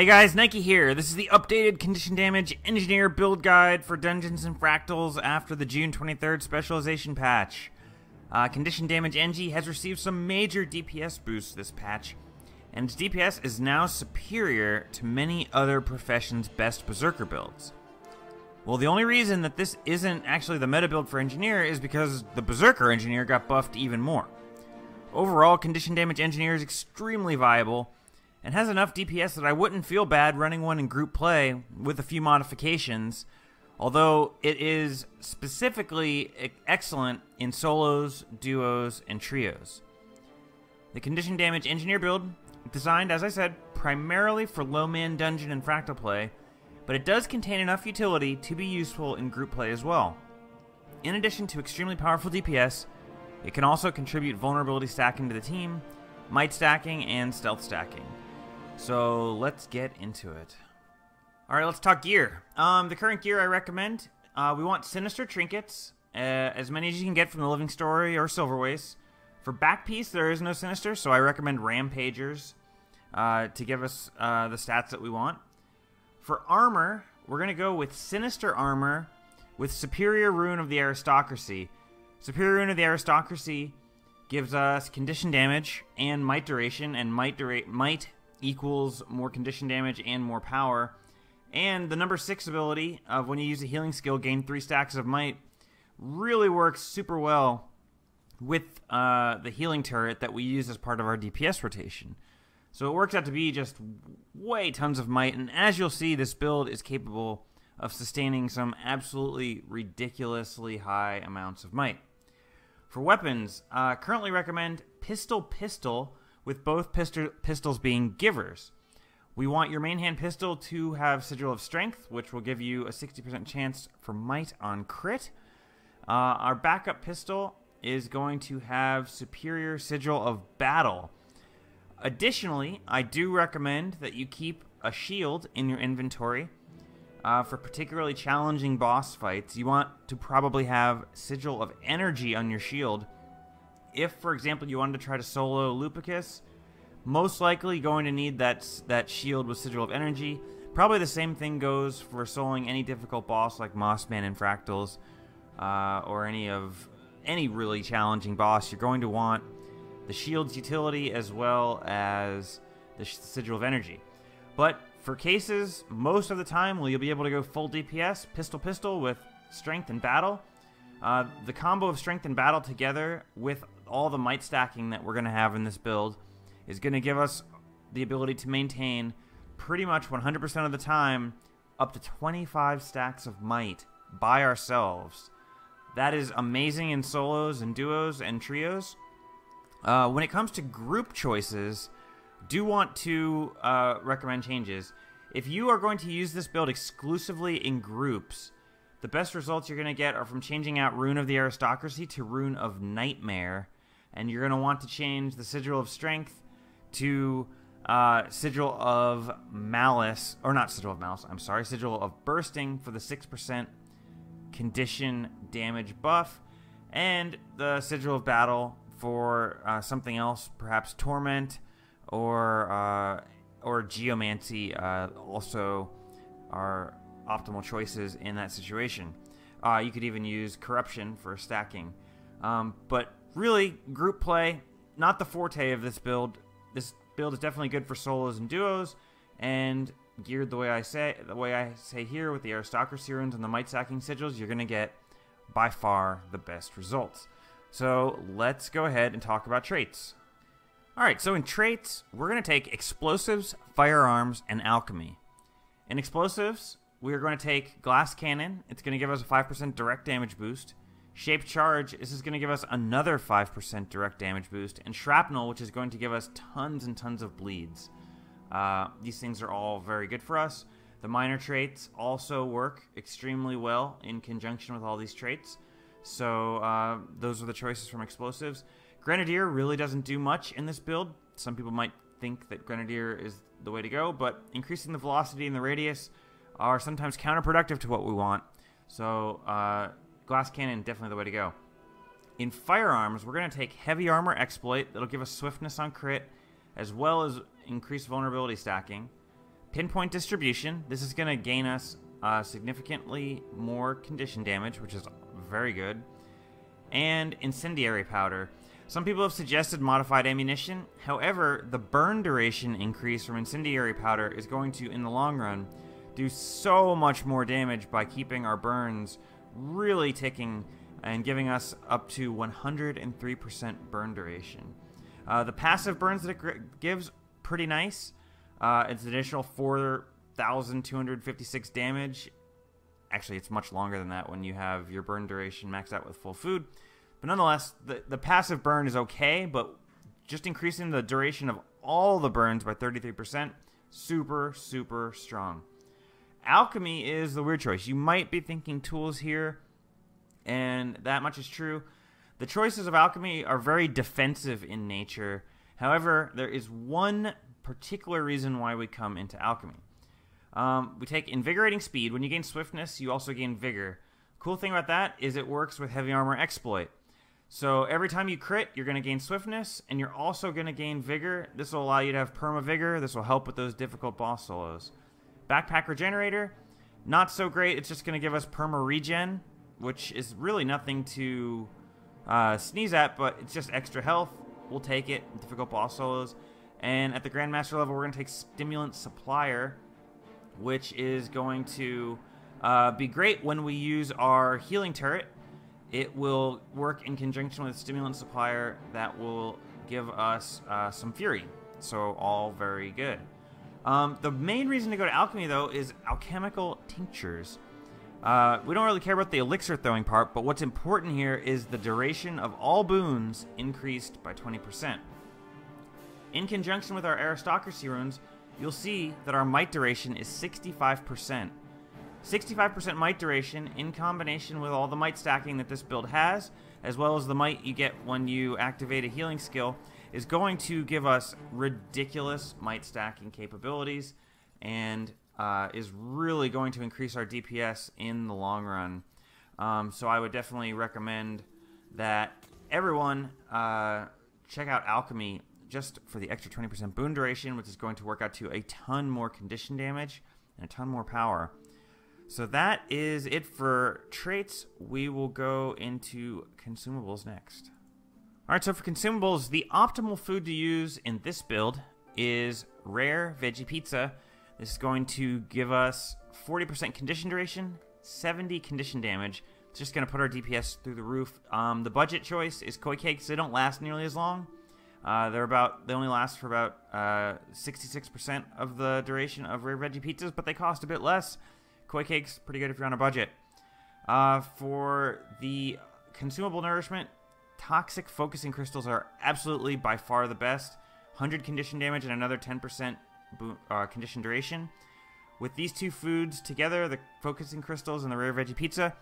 Hey guys, Nike here. This is the updated Condition Damage Engineer build guide for Dungeons and Fractals after the June 23rd specialization patch. Condition Damage Engie has received some major DPS boosts this patch, and its DPS is now superior to many other professions' best Berserker builds. Well, the only reason that this isn't actually the meta build for Engineer is because the Berserker Engineer got buffed even more. Overall, Condition Damage Engineer is extremely viable, and has enough DPS that I wouldn't feel bad running one in group play with a few modifications, although it is specifically excellent in solos, duos, and trios. The Condition Damage Engineer build, designed, as I said, primarily for low-man dungeon and fractal play, but it does contain enough utility to be useful in group play as well. In addition to extremely powerful DPS, it can also contribute vulnerability stacking to the team, might stacking, and stealth stacking. So let's get into it. Alright, let's talk gear. The current gear I recommend, we want Sinister Trinkets, as many as you can get from the Living Story or Silver Waste. For back piece, there is no Sinister, so I recommend Rampagers to give us the stats that we want. For armor, we're going to go with Sinister Armor with Superior Rune of the Aristocracy. Superior Rune of the Aristocracy gives us condition damage and might duration, and might equals more condition damage and more power. And the number 6 ability of when you use a healing skill, gain 3 stacks of might, really works super well with the healing turret that we use as part of our DPS rotation. So it works out to be just way tons of might, and as you'll see, this build is capable of sustaining some absolutely ridiculously high amounts of might. For weapons, currently recommend Pistol, with both pistols being givers. We want your main hand pistol to have Sigil of Strength, which will give you a 60% chance for might on crit. Our backup pistol is going to have Superior Sigil of Battle. Additionally, I do recommend that you keep a shield in your inventory. For particularly challenging boss fights, you want to probably have Sigil of Energy on your shield. If, for example, you wanted to try to solo Lupicus, most likely going to need that shield with Sigil of Energy. Probably the same thing goes for soloing any difficult boss like Mossman and Fractals, or any really challenging boss. You're going to want the shield's utility as well as the Sigil of Energy. But for cases, most of the time, you'll be able to go full DPS, pistol with Strength and Battle. The combo of Strength and Battle together with all the might stacking that we're going to have in this build is going to give us the ability to maintain pretty much 100% of the time up to 25 stacks of might by ourselves. That is amazing in solos and duos and trios. When it comes to group choices, do want to recommend changes. If you are going to use this build exclusively in groups, the best results you're going to get are from changing out Rune of the Aristocracy to Rune of Nightmare. And you're going to want to change the Sigil of Strength to Sigil of Malice. Or not Sigil of Malice, I'm sorry. Sigil of Bursting for the 6% condition damage buff. And the Sigil of Battle for something else, perhaps Torment or Geomancy also are optimal choices in that situation. You could even use Corruption for stacking. But really, group play, not the forte of this build. This build is definitely good for solos and duos, and geared the way I say here with the Aristocracy runes and the might stacking sigils, you're going to get by far the best results. So let's go ahead and talk about traits. Alright, so in traits, we're going to take Explosives, Firearms, and Alchemy. In Explosives, we are going to take Glass Cannon. It's going to give us a 5% direct damage boost. Shaped Charge, this is going to give us another 5% direct damage boost. And Shrapnel, which is going to give us tons and tons of bleeds. These things are all very good for us. The minor traits also work extremely well in conjunction with all these traits. So those are the choices from Explosives. Grenadier really doesn't do much in this build. Some people might think that Grenadier is the way to go, but increasing the velocity and the radius are sometimes counterproductive to what we want. So Glass Cannon, definitely the way to go. In Firearms, we're going to take Heavy Armor Exploit. That'll give us swiftness on crit, as well as increased vulnerability stacking. Pinpoint Distribution. This is going to gain us significantly more condition damage, which is very good. And Incendiary Powder. Some people have suggested Modified Ammunition. However, the burn duration increase from Incendiary Powder is going to, in the long run, do so much more damage by keeping our burns really ticking and giving us up to 103% burn duration. The passive burns that it gives, pretty nice. It's an additional 4,256 damage. Actually, it's much longer than that when you have your burn duration maxed out with full food. But nonetheless, the passive burn is okay, but just increasing the duration of all the burns by 33%, super, super strong. Alchemy is the weird choice. You might be thinking tools here, and that much is true. The choices of Alchemy are very defensive in nature. However, there is one particular reason why we come into Alchemy. We take Invigorating Speed. When you gain Swiftness, you also gain Vigor. Cool thing about that is it works with Heavy Armor Exploit. So every time you crit, you're going to gain Swiftness, and you're also going to gain Vigor. This will allow you to have Perma Vigor. This will help with those difficult boss solos. Backpack Regenerator, not so great. It's just going to give us Perma Regen, which is really nothing to sneeze at, but it's just extra health. We'll take it in difficult boss solos. And at the Grandmaster level, we're going to take Stimulant Supplier, which is going to be great when we use our healing turret. It will work in conjunction with Stimulant Supplier that will give us some Fury. So all very good. The main reason to go to Alchemy, though, is Alchemical Tinctures. We don't really care about the elixir throwing part, but what's important here is the duration of all boons increased by 20%. In conjunction with our Aristocracy runes, you'll see that our might duration is 65%. 65% might duration in combination with all the might stacking that this build has, as well as the might you get when you activate a healing skill, is going to give us ridiculous might stacking capabilities and is really going to increase our DPS in the long run. So I would definitely recommend that everyone check out Alchemy just for the extra 20% boon duration, which is going to work out to a ton more condition damage and a ton more power. So that is it for traits. We will go into consumables next. Alright, so for consumables, the optimal food to use in this build is Rare Veggie Pizza. This is going to give us 40% condition duration, 70 condition damage. It's just going to put our DPS through the roof. The budget choice is Koi Cakes. They don't last nearly as long. They only last for about 66% of the duration of Rare Veggie Pizzas, but they cost a bit less. Koi Cakes, pretty good if you're on a budget. For the consumable nourishment, Toxic Focusing Crystals are absolutely by far the best. 100 condition damage and another 10% condition duration. With these two foods together, the Focusing Crystals and the Rare Veggie Pizza,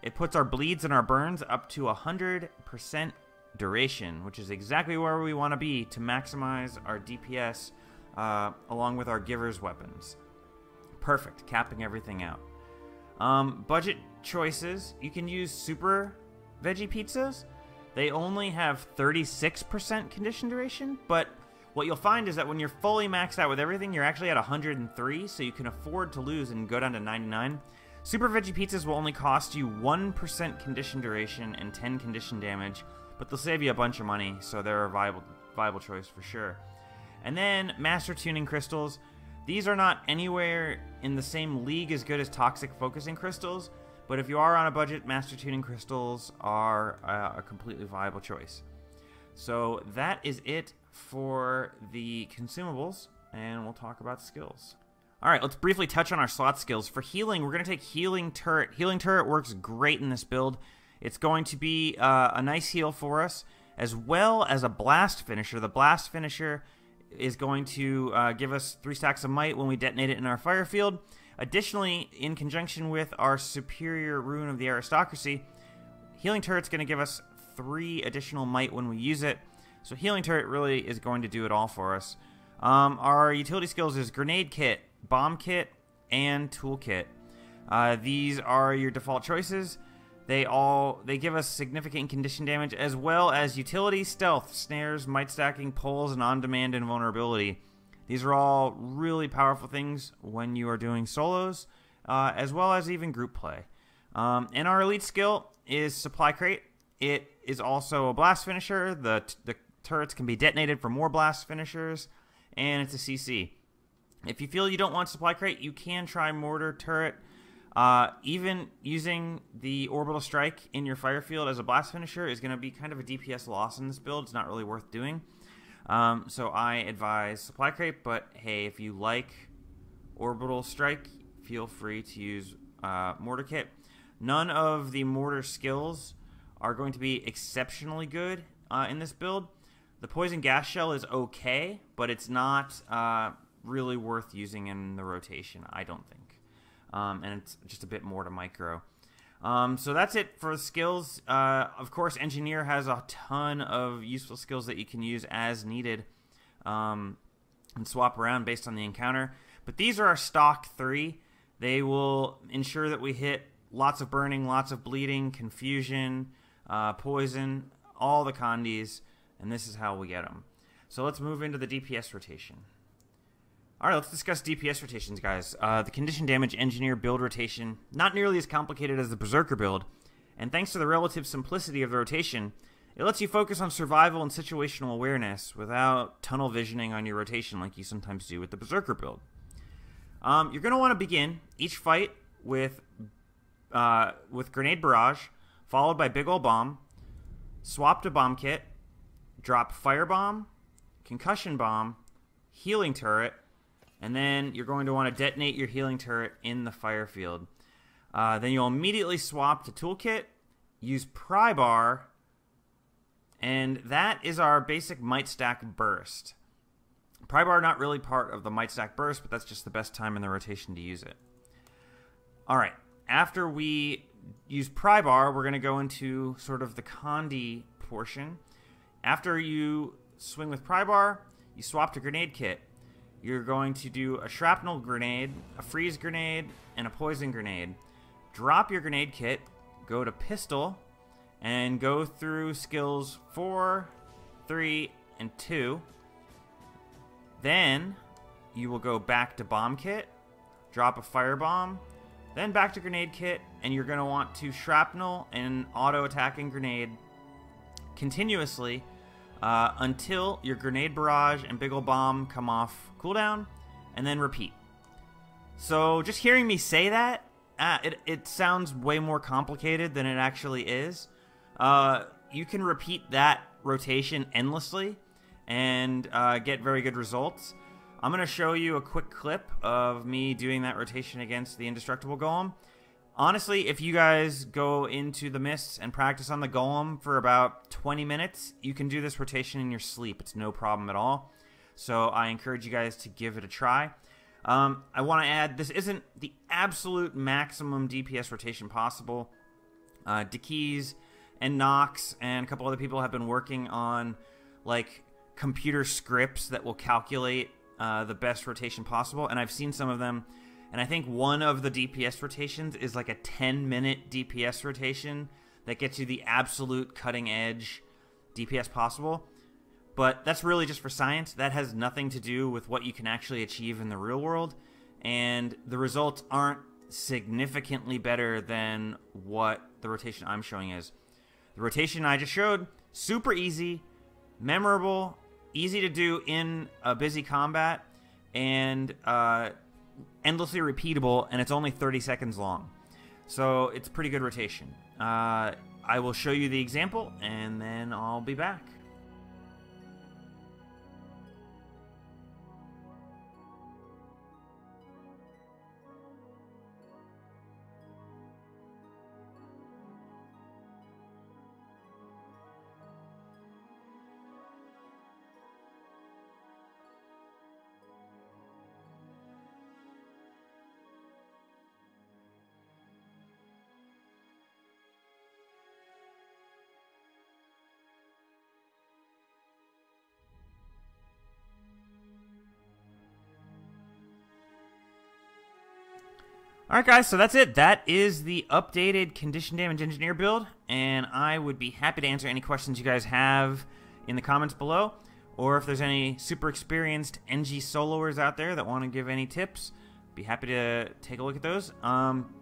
it puts our bleeds and our burns up to 100% duration, which is exactly where we want to be to maximize our DPS along with our Giver's weapons. Perfect, capping everything out. Budget choices, you can use Super Veggie Pizzas. They only have 36% condition duration, but what you'll find is that when you're fully maxed out with everything, you're actually at 103, so you can afford to lose and go down to 99. Super Veggie Pizzas will only cost you 1% condition duration and 10 condition damage, but they'll save you a bunch of money, so they're a viable choice for sure. And then Master Tuning Crystals. These are not anywhere in the same league as good as Toxic Focusing Crystals, but if you are on a budget, Master Tuning Crystals are a completely viable choice. So that is it for the consumables, and we'll talk about skills. Alright, let's briefly touch on our slot skills. For healing, we're going to take Healing Turret. Healing Turret works great in this build. It's going to be a nice heal for us, as well as a Blast Finisher. The Blast Finisher is going to give us 3 stacks of might when we detonate it in our fire field. Additionally, in conjunction with our superior rune of the Aristocracy, Healing Turret's going to give us 3 additional might when we use it. So Healing Turret really is going to do it all for us. Our utility skills is Grenade Kit, Bomb Kit, and Tool Kit. These are your default choices. They give us significant condition damage, as well as utility, stealth, snares, might stacking, pulls, and on-demand invulnerability. These are all really powerful things when you are doing solos, as well as even group play. And our elite skill is Supply Crate. It is also a blast finisher. The turrets can be detonated for more blast finishers, and it's a CC. If you feel you don't want Supply Crate, you can try Mortar Turret. Even using the Orbital Strike in your fire field as a blast finisher is going to be kind of a DPS loss in this build. It's not really worth doing. So I advise Supply Crate, but hey, if you like Orbital Strike, feel free to use Mortar Kit. None of the Mortar skills are going to be exceptionally good in this build. The Poison Gas Shell is okay, but it's not really worth using in the rotation, I don't think. And it's just a bit more to micro. So that's it for skills. Of course, Engineer has a ton of useful skills that you can use as needed and swap around based on the encounter. But these are our stock 3. They will ensure that we hit lots of burning, lots of bleeding, confusion, poison, all the condies, and this is how we get them. So let's move into the DPS rotation. Alright, let's discuss DPS rotations, guys. The Condition Damage Engineer build rotation, not nearly as complicated as the Berserker build, and thanks to the relative simplicity of the rotation, it lets you focus on survival and situational awareness without tunnel visioning on your rotation like you sometimes do with the Berserker build. You're going to want to begin each fight with Grenade Barrage, followed by Big Ol' Bomb, swap to Bomb Kit, drop Firebomb, Concussion Bomb, Healing Turret, and then you're going to want to detonate your Healing Turret in the fire field. Then you'll immediately swap to Toolkit, use Pry Bar, and that is our basic Might Stack Burst. Pry Bar not really part of the Might Stack Burst, but that's just the best time in the rotation to use it. Alright, after we use Pry Bar, we're going to go into sort of the Condi portion. After you swing with Pry Bar, you swap to Grenade Kit. You're going to do a Shrapnel Grenade, a Freeze Grenade, and a Poison Grenade. Drop your Grenade Kit, go to Pistol, and go through skills 4, 3, and 2. Then you will go back to Bomb Kit, drop a Firebomb, then back to Grenade Kit, and you're going to want to Shrapnel and Auto-Attacking Grenade continuously until your Grenade Barrage and Big Ol' Bomb come off cooldown, and then repeat. So just hearing me say that, it sounds way more complicated than it actually is. You can repeat that rotation endlessly and get very good results. I'm going to show you a quick clip of me doing that rotation against the Indestructible Golem. Honestly, if you guys go into the mists and practice on the Golem for about 20 minutes, you can do this rotation in your sleep. It's no problem at all. So I encourage you guys to give it a try. I want to add, this isn't the absolute maximum DPS rotation possible. Dekeys and Nox and a couple other people have been working on like computer scripts that will calculate the best rotation possible, and I've seen some of them, and I think one of the DPS rotations is like a 10-minute DPS rotation that gets you the absolute cutting-edge DPS possible. But that's really just for science. That has nothing to do with what you can actually achieve in the real world, and the results aren't significantly better than what the rotation I'm showing is. The rotation I just showed, super easy, memorable, easy to do in a busy combat, and endlessly repeatable, and it's only 30 seconds long. So it's pretty good rotation. I will show you the example, and then I'll be back. Alright guys, so that's it. That is the updated Condition Damage Engineer build, and I would be happy to answer any questions you guys have in the comments below. or if there's any super experienced NG soloers out there that want to give any tips, be happy to take a look at those.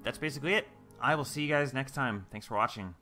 That's basically it. I will see you guys next time. Thanks for watching.